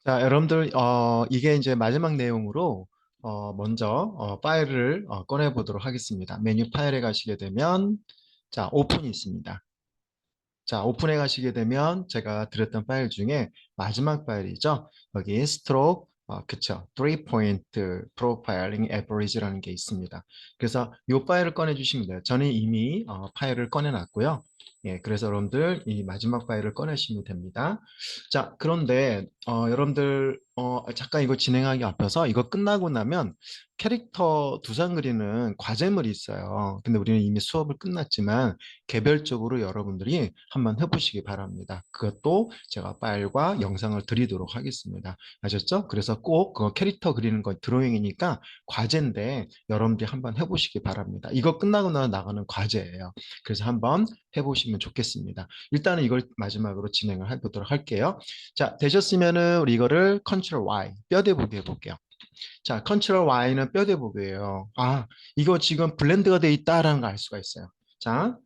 자, 여러분들, 이게 이제 마지막 내용으로, 먼저, 파일을 꺼내 보도록 하겠습니다. 메뉴 파일에 가시게 되면, 자, 오픈이 있습니다. 자, 오픈해 가시게 되면 제가 드렸던 파일 중에 마지막 파일이죠. 여기 스트로크, 그쵸. 3포인트 프로파일링 에버리지라는 게 있습니다. 그래서 이 파일을 꺼내 주시면 돼요. 저는 이미 파일을 꺼내 놨고요. 예, 그래서 여러분들 이 마지막 파일을 꺼내시면 됩니다. 자, 그런데 여러분들 잠깐 이거 진행하기 앞서서 이거 끝나고 나면 캐릭터 두상 그리는 과제물이 있어요. 근데 우리는 이미 수업을 끝났지만 개별적으로 여러분들이 한번 해보시기 바랍니다. 그것도 제가 파일과 영상을 드리도록 하겠습니다. 아셨죠? 그래서 꼭 그 캐릭터 그리는 건 드로잉이니까 과제인데 여러분들이 한번 해보시기 바랍니다. 이거 끝나고 나가는 과제예요. 그래서 한번 해보시면 좋겠습니다. 일단은 이걸 마지막으로 진행을 해보도록 할게요. 자, 되셨으면은 우리 이거를 컨트롤 Y 뼈대 보기 해볼게요. 자, 컨트롤 Y는 뼈대 보기예요. 아, 이거 지금 블렌드가 돼 있다라는 걸 알 수가 있어요. 자,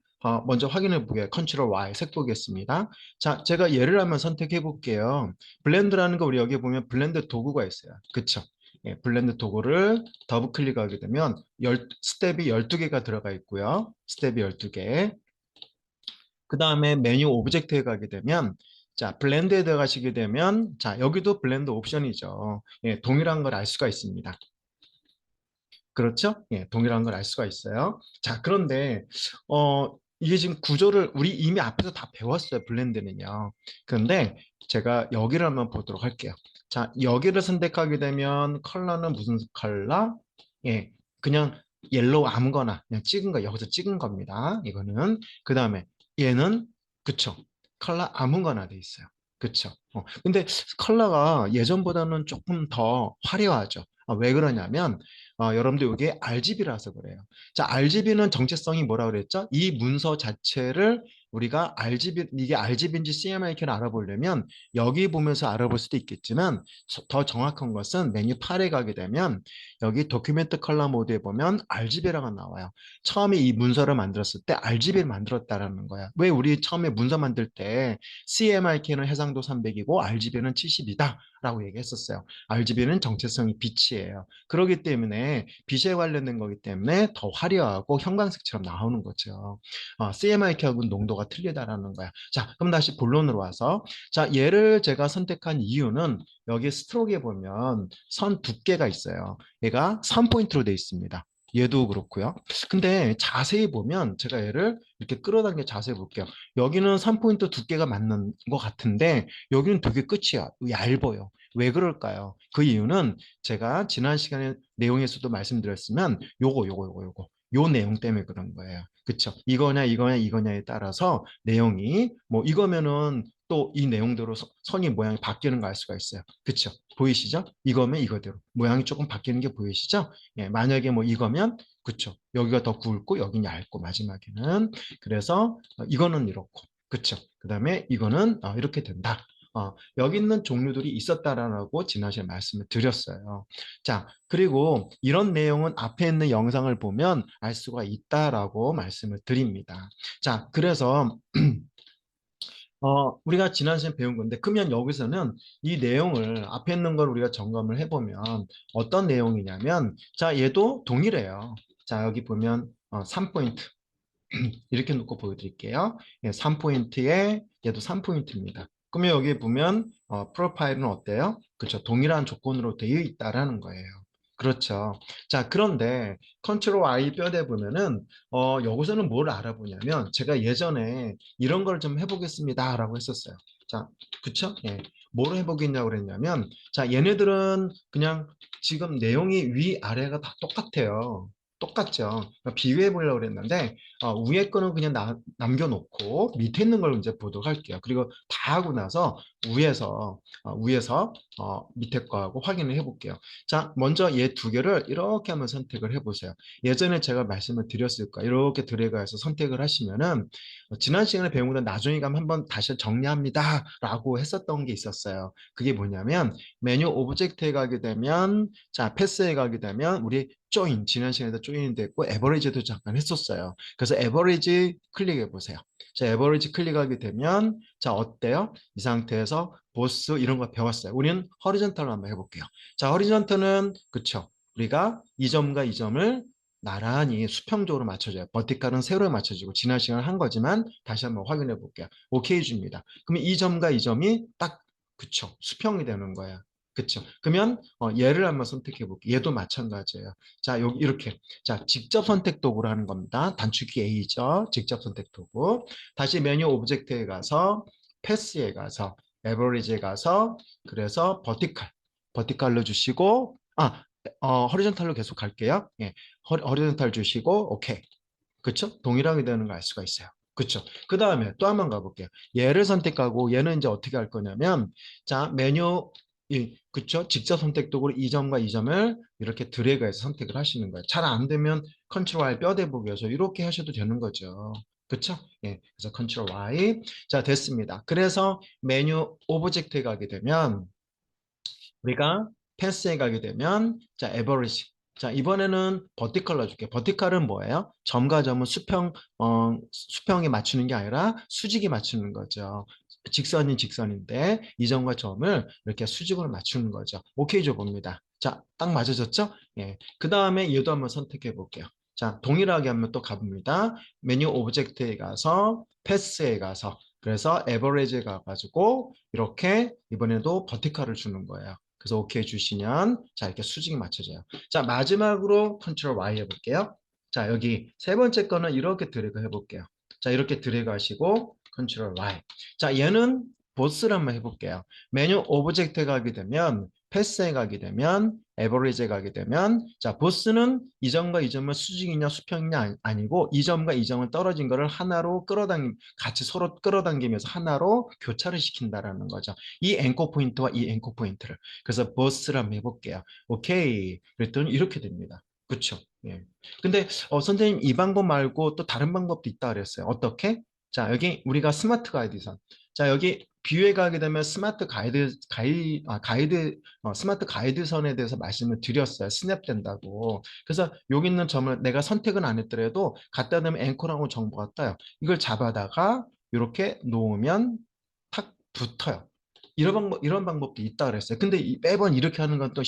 먼저 확인해 보게요. 컨트롤 Y 색 보겠습니다. 자, 제가 예를 한번 선택해 볼게요. 블렌드라는 거 우리 여기 보면 블렌드 도구가 있어요. 그쵸? 예, 블렌드 도구를 더블 클릭하게 되면 스텝이 12개가 들어가 있고요. 스텝이 12개. 그 다음에 메뉴 오브젝트에 가게 되면 자, 블렌드에 들어가시게 되면 자, 여기도 블렌드 옵션이죠. 예, 동일한 걸 알 수가 있습니다. 그렇죠? 예, 동일한 걸 알 수가 있어요. 자, 그런데 이게 지금 구조를 우리 이미 앞에서 다 배웠어요. 블렌드는요. 그런데 제가 여기를 한번 보도록 할게요. 자, 여기를 선택하게 되면 컬러는 무슨 컬러? 예, 그냥 옐로우 아무거나 그냥 찍은 거 여기서 찍은 겁니다. 이거는 그 다음에 얘는 그쵸? 컬러 아무거나 돼 있어요. 그쵸? 근데 컬러가 예전보다는 조금 더 화려하죠. 왜 그러냐면 여러분들 이게 RGB라서 그래요. 자, RGB는 정체성이 뭐라 그랬죠? 이 문서 자체를 우리가 이게 RGB인지 CMYK를 알아보려면 여기 보면서 알아볼 수도 있겠지만 더 정확한 것은 메뉴 8에 가게 되면 여기 도큐멘트 컬러 모드에 보면 RGB라고 나와요. 처음에 이 문서를 만들었을 때 RGB를 만들었다라는 거야. 왜 우리 처음에 문서 만들 때 CMYK는 해상도 300이고 RGB는 70이다 라고 얘기했었어요. RGB는 정체성이 빛이에요. 그렇기 때문에 빛에 관련된 거기 때문에 더 화려하고 형광색처럼 나오는 거죠. CMYK하고는 농도가 틀리다라는 거야. 자, 그럼 다시 본론으로 와서 자, 얘를 제가 선택한 이유는 여기 스트로크에 보면 선 두께가 있어요. 얘가 3포인트로 되어 있습니다. 얘도 그렇고요. 근데 자세히 보면 제가 얘를 이렇게 끌어당겨 자세히 볼게요. 여기는 3포인트 두께가 맞는 것 같은데 여기는 되게 끝이야. 얇아요. 왜 그럴까요? 그 이유는 제가 지난 시간에 내용에서도 말씀드렸으면 요 내용 때문에 그런 거예요. 그쵸? 이거냐에 따라서 내용이 뭐 이거면은 또 이 내용대로 선이 모양이 바뀌는 거 알 수가 있어요. 그쵸? 보이시죠? 이거면 이거대로 모양이 조금 바뀌는 게 보이시죠? 예, 만약에 뭐 이거면 그쵸? 여기가 더 굵고 여기는 얇고 마지막에는 그래서 이거는 이렇고 그쵸? 그 다음에 이거는 이렇게 된다. 여기 있는 종류들이 있었다라고 지난 시간에 말씀을 드렸어요. 자, 그리고 이런 내용은 앞에 있는 영상을 보면 알 수가 있다라고 말씀을 드립니다. 자, 그래서 우리가 지난 시간에 배운 건데, 그러면 여기서는 이 내용을 앞에 있는 걸 우리가 점검을 해보면 어떤 내용이냐면, 자, 얘도 동일해요. 자, 여기 보면 3포인트. 이렇게 놓고 보여드릴게요. 예, 3포인트에 얘도 3포인트입니다. 그러면 여기 보면 프로파일은 어때요? 그렇죠. 동일한 조건으로 되어 있다라는 거예요. 그렇죠. 자, 그런데 컨트롤 I 뼈대 보면은 여기서는 뭘 알아보냐면 제가 예전에 이런 걸 좀 해보겠습니다라고 했었어요. 자, 그쵸? 예. 뭘 해보겠냐고 그랬냐면 자, 얘네들은 그냥 지금 내용이 위아래가 다 똑같아요. 똑같죠. 그러니까 비교해 보려고 그랬는데 위에 거는 그냥 남겨놓고 밑에 있는 걸 이제 보도록 할게요. 그리고 다 하고 나서 위에서 밑에 거하고 확인을 해볼게요. 자, 먼저 얘 두 개를 이렇게 한번 선택을 해보세요. 예전에 제가 말씀을 드렸을 거예요. 이렇게 드래그해서 선택을 하시면은 지난 시간에 배운 거는 나중에 가면 한번 다시 정리합니다. 라고 했었던 게 있었어요. 그게 뭐냐면 메뉴 오브젝트에 가게 되면 자, 패스에 가게 되면 우리 조인, 지난 시간에도 조인이 됐고 에버리지도 잠깐 했었어요. 그래서 에버리지 클릭해 보세요. 자, 에버리지 클릭하게 되면 자, 어때요? 이 상태에서 보스 이런 거 배웠어요. 우리는 허리존탈로 한번 해볼게요. 자, 허리존탈은 그쵸? 우리가 이 점과 이 점을 나란히 수평적으로 맞춰줘요. 버티칼은 세로에 맞춰지고 지난 시간에 한 거지만 다시 한번 확인해 볼게요. 오케이 줍니다. 그러면 이 점과 이 점이 딱 그쵸? 수평이 되는 거야. 그쵸? 그러면 얘를 한번 선택해 볼게요. 얘도 마찬가지예요. 자, 여기 이렇게. 자, 직접 선택 도구로 하는 겁니다. 단축키 A죠. 직접 선택 도구. 다시 메뉴 오브젝트에 가서 패스에 가서 에버리지에 가서 그래서 버티칼로 주시고 허리존탈로 계속 갈게요. 예. 허리존탈 주시고 오케이. 그쵸? 동일하게 되는 걸 알 수가 있어요. 그쵸? 그 다음에 또 한 번 가볼게요. 얘를 선택하고 얘는 이제 어떻게 할 거냐면 자 메뉴 그쵸? 직접 선택 도구로 이 점과 이 점을 이렇게 드래그해서 선택을 하시는 거예요. 잘 안 되면 컨트롤 Y 뼈대 보기여서 이렇게 하셔도 되는 거죠. 그쵸? 예. 그래서 컨트롤 Y. 자, 됐습니다. 그래서 메뉴 오브젝트에 가게 되면 우리가 패스에 가게 되면 자 에버리지 자 이번에는 버티컬로 줄게. 버티컬은 뭐예요? 점과 점은 수평에 맞추는 게 아니라 수직에 맞추는 거죠. 직선인 직선인데 이 점과 점을 이렇게 수직으로 맞추는 거죠. 오케이 줘 봅니다. 자, 딱 맞아졌죠? 예. 그 다음에 얘도 한번 선택해 볼게요. 자, 동일하게 한번 또 가봅니다. 메뉴 오브젝트에 가서 패스에 가서 그래서 에버리지에 가가지고 이렇게 이번에도 버티컬을 주는 거예요. 그래서 오케이 주시면 자 이렇게 수직이 맞춰져요. 자 마지막으로 컨트롤 Y 해볼게요. 자 여기 세 번째 거는 이렇게 드래그 해볼게요. 자 이렇게 드래그 하시고 컨트롤 Y. 자 얘는 보스를 한번 해볼게요. 메뉴 오브젝트에 가게 되면 패스에 가게 되면 에버리지에 가게 되면 자 보스는 이 점과 이 점은 수직이냐 수평이냐 아니고 이 점과 이 점은 떨어진 거를 하나로 같이 서로 끌어당기면서 하나로 교차를 시킨다라는 거죠. 이 앵커 포인트와 이 앵커 포인트를 그래서 버스를 한번 해볼게요. 오케이. 그랬더니 이렇게 됩니다. 그쵸? 예. 근데 선생님 이 방법 말고 또 다른 방법도 있다 그랬어요. 어떻게? 자, 여기 우리가 스마트 가이드선. 자, 여기 뷰에 가게 되면 스마트 가이드선에 대해서 말씀을 드렸어요. 스냅된다고. 그래서 여기 있는 점을 내가 선택은 안 했더라도 갖다 대면 앵커라고 정보가 떠요. 이걸 잡아다가 이렇게 놓으면 탁 붙어요. 이런 방법도 있다 그랬어요. 근데 매번 이렇게 하는 건 또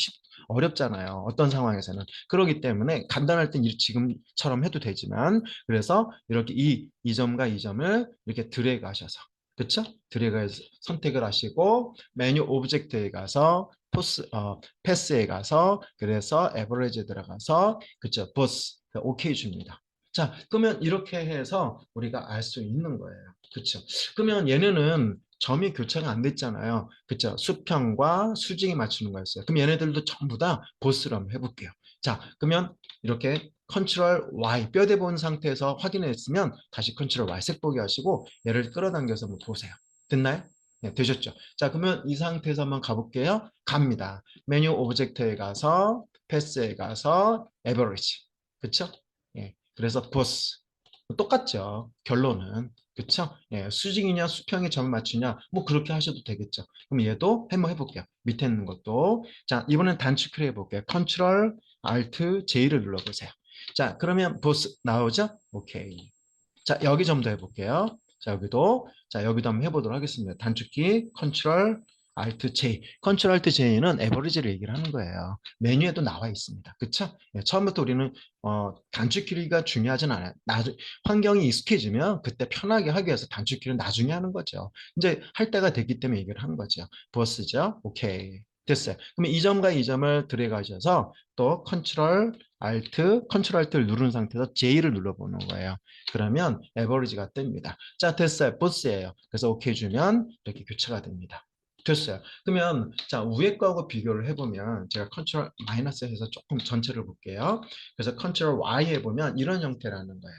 어렵잖아요. 어떤 상황에서는. 그렇기 때문에 간단할 땐 지금처럼 해도 되지만, 그래서 이렇게 이 점과 이 점을 이렇게 드래그 하셔서, 그쵸? 드래그해서 선택을 하시고, 메뉴 오브젝트에 가서, 패스에 가서, 그래서 에버리지에 들어가서, 그쵸? 보스, 오케이 줍니다. 자, 그러면 이렇게 해서 우리가 알 수 있는 거예요. 그쵸? 그러면 얘네는 점이 교차가 안 됐잖아요. 그쵸? 수평과 수직이 맞추는 거였어요. 그럼 얘네들도 전부 다 보스로 한번 해볼게요. 자, 그러면 이렇게 컨트롤 Y 뼈대 본 상태에서 확인했으면 다시 컨트롤 Y 색보기 하시고 얘를 끌어당겨서 한번 보세요. 됐나요? 네, 되셨죠? 자, 그러면 이 상태에서 한번 가볼게요. 갑니다. 메뉴 오브젝트에 가서 패스에 가서 에버리지. 그쵸? 예, 그래서 보스. 똑같죠. 결론은. 그쵸? 예, 수직이냐 수평에 점을 맞추냐 뭐 그렇게 하셔도 되겠죠. 그럼 얘도 한번 해볼게요. 밑에 있는 것도. 자, 이번엔 단축키를 해볼게요. 컨트롤 Alt J를 눌러보세요. 자, 그러면 보스 나오죠? 오케이. 자, 여기 좀 더 해볼게요. 자, 여기도 한번 해보도록 하겠습니다. 단축키 컨트롤 Alt J. 컨트롤 Alt J는 에버리지를 얘기를 하는 거예요. 메뉴에도 나와 있습니다. 그쵸? 예, 처음부터 우리는 단축키가 중요하진 않아요. 환경이 익숙해지면 그때 편하게 하기 위해서 단축키를 나중에 하는 거죠. 이제 할 때가 됐기 때문에 얘기를 하는 거죠. 버스죠? 오케이. 됐어요. 그러면 이 점과 이 점을 드래그 하셔서 또 컨트롤 Alt를 누른 상태에서 J를 눌러보는 거예요. 그러면 에버리지가 뜹니다. 자, 됐어요. 보스예요. 그래서 오케이 주면 이렇게 교체가 됩니다. 됐어요. 그러면 자 위에 거하고 비교를 해보면 제가 컨트롤 마이너스 해서 조금 전체를 볼게요. 그래서 컨트롤 Y 해보면 이런 형태라는 거예요.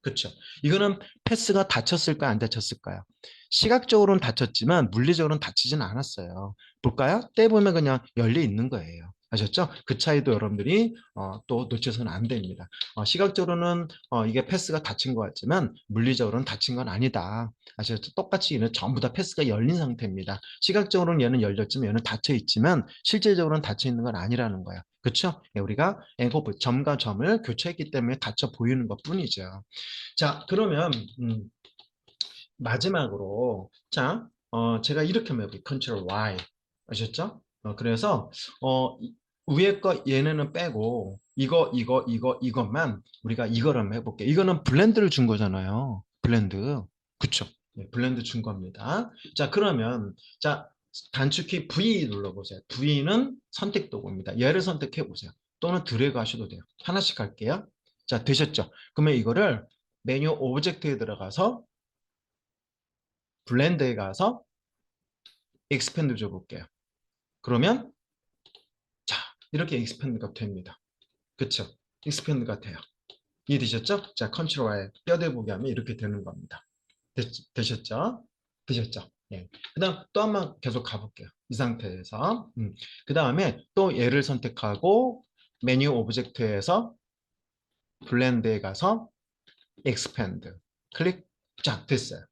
그렇죠. 이거는 패스가 닫혔을까요? 안 닫혔을까요? 시각적으로는 닫혔지만 물리적으로는 닫히지는 않았어요. 볼까요? 떼보면 그냥 열려 있는 거예요. 아셨죠? 그 차이도 여러분들이 또 놓쳐서는 안 됩니다. 시각적으로는 이게 패스가 닫힌 것 같지만 물리적으로는 닫힌 건 아니다. 아셨죠? 똑같이 얘는 전부 다 패스가 열린 상태입니다. 시각적으로는 얘는 열렸지만 얘는 닫혀 있지만 실제적으로는 닫혀 있는 건 아니라는 거예요. 그렇죠? 우리가 에고브 점과 점을 교차했기 때문에 닫혀 보이는 것 뿐이죠. 자, 그러면 마지막으로 제가 이렇게 한번 해볼게요. 컨트롤 Y 아셨죠? 그래서 위에 거 얘네는 빼고 이것만 우리가 이걸 한번 해볼게요. 이거는 블렌드를 준 거잖아요. 블렌드. 그쵸? 네, 블렌드 준 겁니다. 자, 그러면 단축키 V 눌러보세요. V는 선택 도구입니다. 얘를 선택해 보세요. 또는 드래그 하셔도 돼요. 하나씩 할게요. 자, 되셨죠? 그러면 이거를 메뉴 오브젝트에 들어가서 블렌드에 가서 익스펜드 줘볼게요. 그러면 자 이렇게 익스펜드가 됩니다. 그쵸? 익스펜드가 돼요. 이해되셨죠? 자 컨트롤 Y 뼈대 보기 하면 이렇게 되는 겁니다. 되셨죠? 되셨죠? 예. 그 다음 또 한 번 계속 가볼게요. 이 상태에서 그 다음에 또 얘를 선택하고 메뉴 오브젝트에서 블렌드에 가서 익스펜드 클릭. 자 됐어요.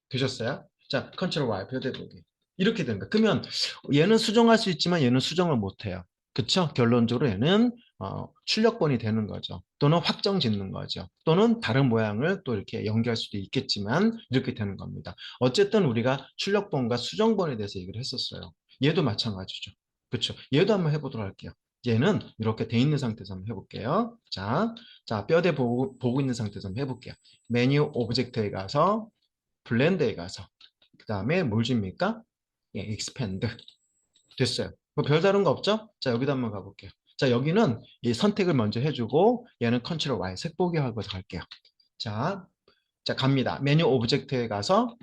되셨어요? 자, 컨트롤 Y 뼈대 보기. 이렇게 되는 거예요. 그러면 얘는 수정할 수 있지만 얘는 수정을 못 해요. 그쵸? 결론적으로 얘는 출력본이 되는 거죠. 또는 확정 짓는 거죠. 또는 다른 모양을 또 이렇게 연결할 수도 있겠지만 이렇게 되는 겁니다. 어쨌든 우리가 출력본과 수정본에 대해서 얘기를 했었어요. 얘도 마찬가지죠. 그렇죠? 얘도 한번 해보도록 할게요. 얘는 이렇게 돼 있는 상태에서 한번 해볼게요. 뼈대 보고 있는 상태에서 한번 해볼게요. 메뉴 오브젝트에 가서 블렌드에 가서 그 다음에 뭘 줍니까? 예, expand 됐어요. 뭐 별다른 거 없죠? 자 여기다 한번 가볼게요. 자 여기는 이 선택을 먼저 해주고 얘는 컨트롤 Y 색보기 하고 갈게요. 자, 자 갑니다. 메뉴 오브젝트에 가서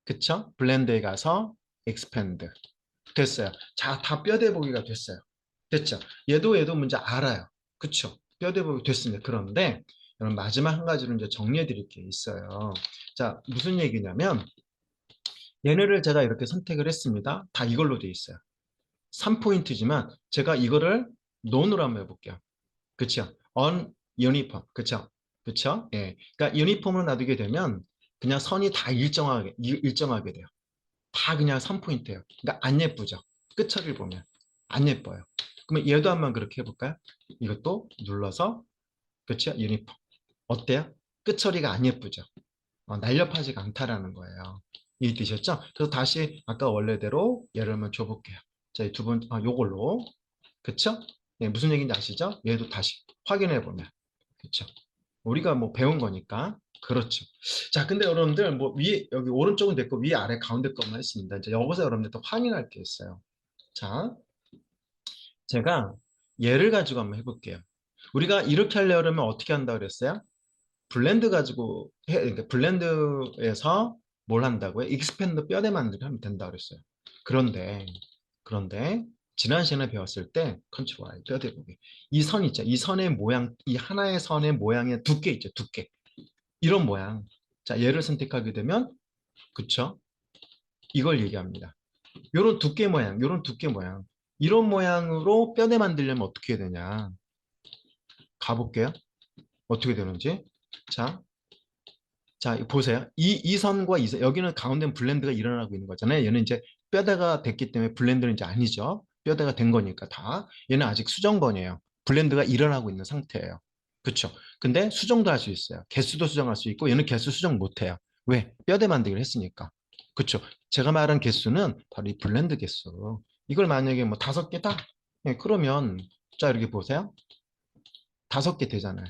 그쵸? 블렌드에 가서 expand 됐어요. 자, 다 뼈대 보기가 됐어요. 됐죠? 얘도 문제 알아요. 그쵸? 뼈대 보기 됐습니다. 그런데 여러분 마지막 한 가지를 이제 정리해 드릴 게 있어요. 자, 무슨 얘기냐면 얘네를 제가 이렇게 선택을 했습니다. 다 이걸로 돼 있어요. 3포인트지만 제가 이거를 논으로 한번 해볼게요. 그쵸? on uniform. 그쵸? 그쵸? 예. 그러니까 유니폼을 놔두게 되면 그냥 선이 다 일정하게 돼요. 다 그냥 3포인트예요. 그러니까 안 예쁘죠? 끝처리를 보면 안 예뻐요. 그러면 얘도 한번 그렇게 해볼까요? 이것도 눌러서 그쵸? 유니폼. 어때요? 끝처리가 안 예쁘죠? 날렵하지가 않다라는 거예요. 이해되셨죠? 그래서 다시 아까 원래대로 예를 한번 줘볼게요. 자, 이 두 번, 요걸로. 그쵸? 예, 무슨 얘기인지 아시죠? 얘도 다시 확인해 보면. 그쵸? 우리가 뭐 배운 거니까. 그렇죠. 자, 근데 여러분들 뭐 위에, 여기 오른쪽은 됐고 위에 아래 가운데 것만 했습니다. 이제 여기서 여러분들 또 확인할 게 있어요. 자, 제가 얘를 가지고 한번 해볼게요. 우리가 이렇게 하려면 어떻게 한다 그랬어요? 블렌드 가지고 그러니까 블렌드에서 뭘 한다고요? 익스펜드 뼈대 만들기 하면 된다 그랬어요. 그런데 지난 시간에 배웠을 때 컨트롤 I 뼈대 보기 이 선 있죠. 이 선의 모양, 이 하나의 선의 모양의 두께 있죠. 두께. 이런 모양. 자, 얘를 선택하게 되면 그쵸? 이걸 얘기합니다. 요런 두께 모양, 요런 두께 모양. 이런 모양으로 뼈대 만들려면 어떻게 해야 되냐? 가볼게요. 어떻게 되는지. 자, 자, 보세요. 이 선과 이 선, 여기는 가운데 블렌드가 일어나고 있는 거잖아요. 얘는 이제 뼈대가 됐기 때문에 블렌드는 이제 아니죠. 뼈대가 된 거니까 다. 얘는 아직 수정본이에요. 블렌드가 일어나고 있는 상태예요. 그렇죠? 근데 수정도 할 수 있어요. 개수도 수정할 수 있고 얘는 개수 수정 못 해요. 왜? 뼈대 만들기를 했으니까. 그렇죠? 제가 말한 개수는 바로 이 블렌드 개수. 이걸 만약에 뭐 5개다? 예, 그러면 자, 이렇게 보세요. 5개 되잖아요.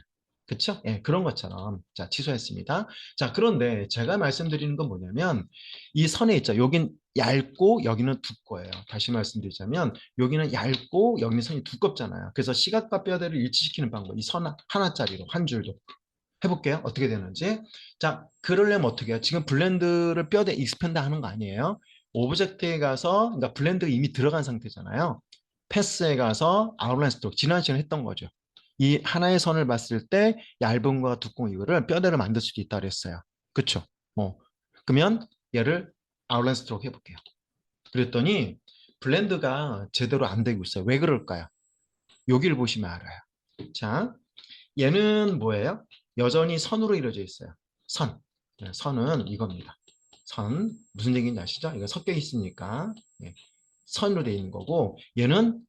그쵸? 예, 그런 것처럼. 자, 취소했습니다. 자, 그런데 제가 말씀드리는 건 뭐냐면, 이 선에 있죠. 여긴 얇고, 여기는 두꺼워요. 다시 말씀드리자면, 여기는 얇고, 여기는 선이 두껍잖아요. 그래서 시각과 뼈대를 일치시키는 방법, 이 선 하나짜리로, 한 줄도. 해볼게요. 어떻게 되는지. 자, 그러려면 어떻게 해요? 지금 블렌드를 뼈대 익스펜드 하는 거 아니에요? 오브젝트에 가서, 그러니까 블렌드가 이미 들어간 상태잖아요. 패스에 가서 아웃라인 스트로크, 지난 시간에 했던 거죠. 이 하나의 선을 봤을 때 얇은과 두꺼운 이거를 뼈대로 만들 수도 있다 그랬어요. 그쵸? 그러면 얘를 아웃라인 스트로크 해볼게요. 그랬더니 블렌드가 제대로 안 되고 있어요. 왜 그럴까요? 여기를 보시면 알아요. 자, 얘는 뭐예요? 여전히 선으로 이루어져 있어요. 선. 네, 선은 이겁니다. 선. 무슨 얘기인지 아시죠? 이거 섞여 있으니까. 네, 선으로 되어 있는 거고, 얘는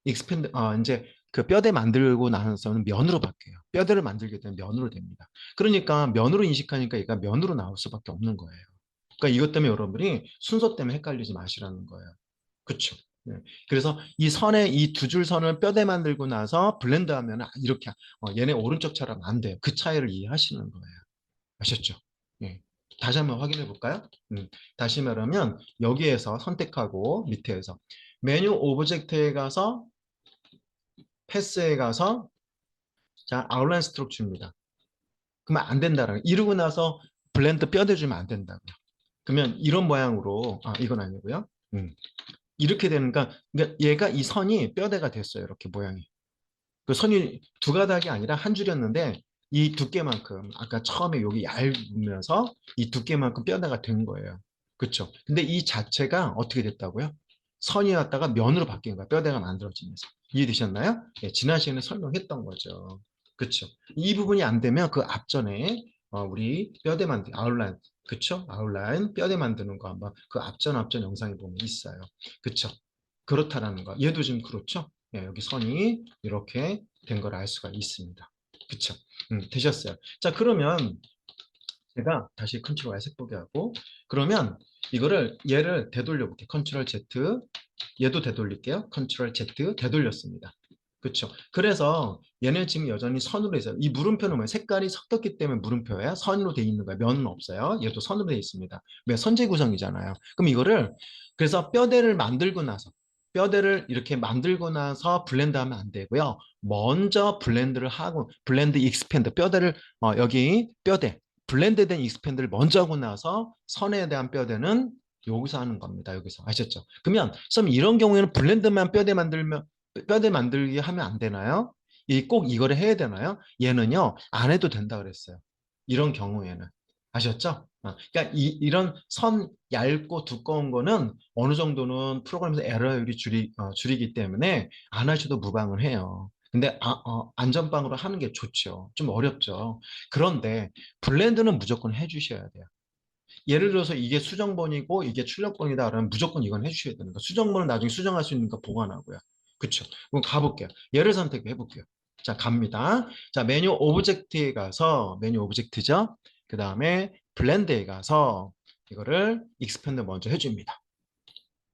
익스펜드, 이제 그 뼈대 만들고 나서는 면으로 바뀌어요. 뼈대를 만들게 되면 면으로 됩니다. 그러니까 면으로 인식하니까 얘가 면으로 나올 수밖에 없는 거예요. 그러니까 이것 때문에 여러분이 순서 때문에 헷갈리지 마시라는 거예요. 그렇죠? 네. 그래서 이 선에 이 두 줄 선을 뼈대 만들고 나서 블렌드하면 이렇게 얘네 오른쪽처럼 안 돼요. 그 차이를 이해하시는 거예요. 아셨죠? 예. 다시 한번 확인해 볼까요? 다시 말하면 여기에서 선택하고 밑에서 메뉴 오브젝트에 가서 패스에 가서 자 아웃라인 스트로크입니다. 그러면 안 된다라는 이러고 나서 블렌드 뼈대 주면 안 된다고요. 그러면 이런 모양으로 이건 아니고요. 이렇게 되니까 그러니까 얘가 이 선이 뼈대가 됐어요. 이렇게 모양이. 그 선이 두 가닥이 아니라 한 줄이었는데 이 두께만큼 아까 처음에 여기 얇으면서 이 두께만큼 뼈대가 된 거예요. 그렇죠? 근데 이 자체가 어떻게 됐다고요? 선이 왔다가 면으로 바뀐 거야. 뼈대가 만들어지면서. 이해되셨나요? 네, 지난 시간에 설명했던 거죠. 그렇죠? 이 부분이 안 되면 그 앞전에 우리 뼈대 만들 아웃라인 그쵸? 아웃라인 뼈대 만드는 거 한번 그 앞전 영상에 보면 있어요. 그쵸? 그렇다라는 거. 얘도 지금 그렇죠? 예, 여기 선이 이렇게 된 걸 알 수가 있습니다. 그쵸? 되셨어요. 자, 그러면 제가 다시 컨트롤 S 보게 하고 그러면 이거를 얘를 되돌려 볼게요. 컨트롤 Z 얘도 되돌릴게요. 컨트롤 Z 되돌렸습니다. 그렇죠. 그래서 얘는 지금 여전히 선으로 해서 이 물음표는 뭐예요? 색깔이 섞였기 때문에 물음표예요. 선으로 돼 있는 거예요. 면은 없어요. 얘도 선으로 돼 있습니다. 왜? 선제 구성이잖아요. 그럼 이거를 그래서 뼈대를 만들고 나서 뼈대를 이렇게 만들고 나서 블렌드하면 안 되고요. 먼저 블렌드를 하고 블렌드 익스펜드 뼈대를 여기 뼈대 블렌드된 익스펜드를 먼저 하고 나서 선에 대한 뼈대는 여기서 하는 겁니다. 여기서 아셨죠? 그러면 좀 이런 경우에는 블렌드만 뼈대 만들기 하면 안 되나요? 꼭 이거를 해야 되나요? 얘는요 안 해도 된다 그랬어요. 이런 경우에는 아셨죠? 그러니까 이런 선 얇고 두꺼운 거는 어느 정도는 프로그램에서 에러율이 줄이기 때문에 안 하셔도 무방을 해요. 근데 안전빵으로 하는 게 좋죠. 좀 어렵죠. 그런데 블렌드는 무조건 해주셔야 돼요. 예를 들어서 이게 수정본이고 이게 출력본이다 그러면 무조건 이건 해주셔야 되는 거. 수정본은 나중에 수정할 수 있는 거 보관하고요. 그쵸? 그럼 가볼게요. 얘를 선택해 볼게요. 자, 갑니다. 자, 메뉴 오브젝트에 가서 메뉴 오브젝트죠. 그 다음에 블렌드에 가서 이거를 익스펜드 먼저 해줍니다.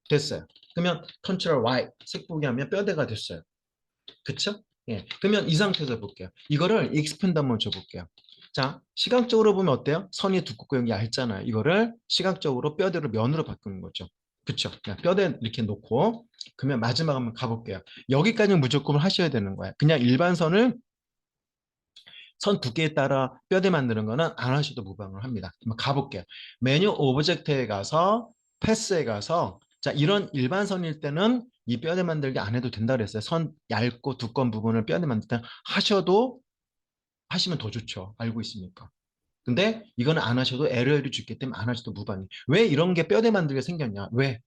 됐어요. 그러면 컨트롤 Y 색 보기 하면 뼈대가 됐어요. 그쵸? 예. 그러면 이 상태에서 볼게요. 이거를 익스펜드 한번 줘볼게요. 자, 시각적으로 보면 어때요? 선이 두껍고 여기 얇잖아요. 이거를 시각적으로 뼈대로 면으로 바꾸는 거죠. 그쵸? 그냥 뼈대 이렇게 놓고 그러면 마지막 한번 가볼게요. 여기까지는 무조건 하셔야 되는 거예요. 그냥 일반 선을 선 두께에 따라 뼈대 만드는 거는 안 하셔도 무방을 합니다. 한번 가볼게요. 메뉴 오브젝트에 가서 패스에 가서 자 이런 일반 선일 때는 이 뼈대 만들기 안 해도 된다 그랬어요. 선 얇고 두꺼운 부분을 뼈대 만들 때 하셔도 하시면 더 좋죠. 알고 있으니까. 근데 이거는 안 하셔도 에러를 주기 때문에 안 하셔도 무방해. 왜 이런 게 뼈대 만들게 생겼냐? 왜?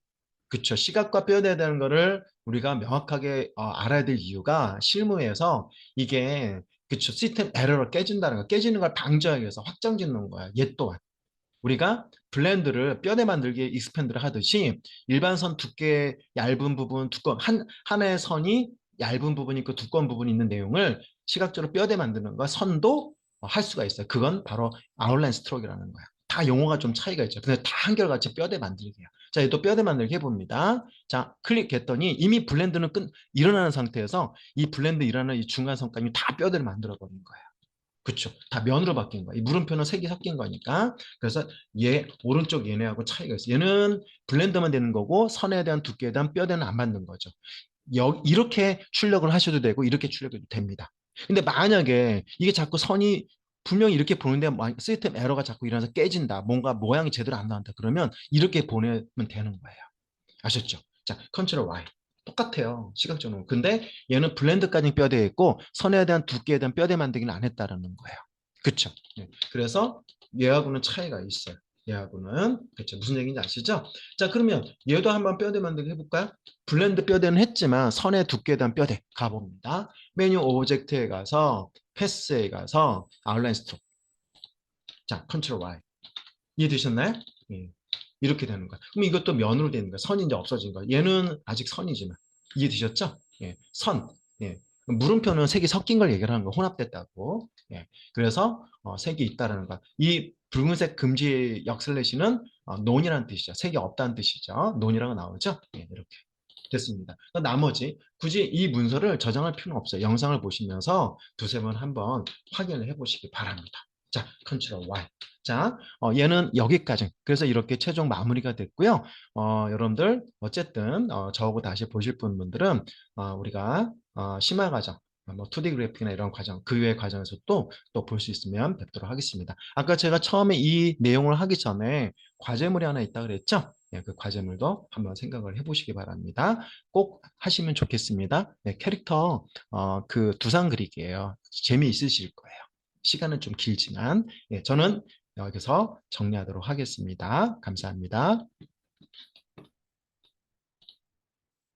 그쵸. 시각과 뼈대에 대한 거를 우리가 명확하게 알아야 될 이유가 실무에서 이게 그쵸. 시스템 에러로 깨진다는 거. 깨지는 걸 방지하기 위해서 확장 짓는 거야. 얘 또한. 우리가 블렌드를 뼈대 만들기에 익스펜드를 하듯이 일반 선 두께 얇은 부분, 두꺼운 하나의 선이 얇은 부분이 있고 두꺼운 부분이 있는 내용을 시각적으로 뼈대 만드는 거 선도 할 수가 있어요. 그건 바로 아웃라인 스트로크라는 거야. 다 용어가 좀 차이가 있죠. 근데 다 한결같이 뼈대 만들기야. 자, 이또 뼈대 만들기 해봅니다. 자, 클릭했더니 이미 블렌드는 일어나는 상태에서 이 블렌드 일어나는 이 중간 선까지 다 뼈대를 만들어 버린 거야. 그쵸. 다 면으로 바뀐 거야. 이 물음표는 색이 섞인 거니까. 그래서 얘, 오른쪽 얘네하고 차이가 있어. 얘는 블렌더만 되는 거고, 선에 대한 두께에 대한 뼈대는 안 맞는 거죠. 이렇게 출력을 하셔도 되고, 이렇게 출력해도 됩니다. 근데 만약에 이게 자꾸 선이 분명히 이렇게 보는데 시스템 에러가 자꾸 일어나서 깨진다. 뭔가 모양이 제대로 안 나온다. 그러면 이렇게 보내면 되는 거예요. 아셨죠? 자, 컨트롤 Y. 똑같아요. 시각적으로. 근데 얘는 블렌드까지 뼈대에 있고 선에 대한 두께에 대한 뼈대 만들기는 안 했다라는 거예요. 그쵸? 네. 그래서 얘하고는 차이가 있어요. 얘하고는 그렇죠. 무슨 얘기인지 아시죠? 자, 그러면 얘도 한번 뼈대 만들기 해볼까요? 블렌드 뼈대는 했지만 선의 두께에 대한 뼈대 가봅니다. 메뉴 오브젝트에 가서 패스에 가서 아웃라인 스트로크. 자, 컨트롤 Y. 이해되셨나요? 예. 이렇게 되는 거야. 그럼 이것도 면으로 되는 거야. 선이 이제 없어진 거야. 얘는 아직 선이지만. 이해되셨죠? 예. 선. 예. 물음표는 색이 섞인 걸 얘기하는 거, 혼합됐다고. 예. 그래서 색이 있다라는 거. 이 붉은색 금지 역슬래시는 논이라는 뜻이죠. 색이 없다는 뜻이죠. 논이라고 나오죠? 예, 이렇게 됐습니다. 나머지 굳이 이 문서를 저장할 필요는 없어요. 영상을 보시면서 두세 번 한번 확인을 해보시기 바랍니다. 자, 컨트롤 Y. 자, 얘는 여기까지. 그래서 이렇게 최종 마무리가 됐고요. 여러분들 어쨌든 저하고 다시 보실 분들은 우리가 심화 과정, 뭐 2D 그래픽이나 이런 과정, 그 외의 과정에서 또 볼 수 있으면 뵙도록 하겠습니다. 아까 제가 처음에 이 내용을 하기 전에 과제물이 하나 있다 그랬죠? 네, 그 과제물도 한번 생각을 해보시기 바랍니다. 꼭 하시면 좋겠습니다. 네, 캐릭터 그 두상 그리기예요. 재미있으실 거예요. 시간은 좀 길지만 저는 여기서 정리하도록 하겠습니다. 감사합니다.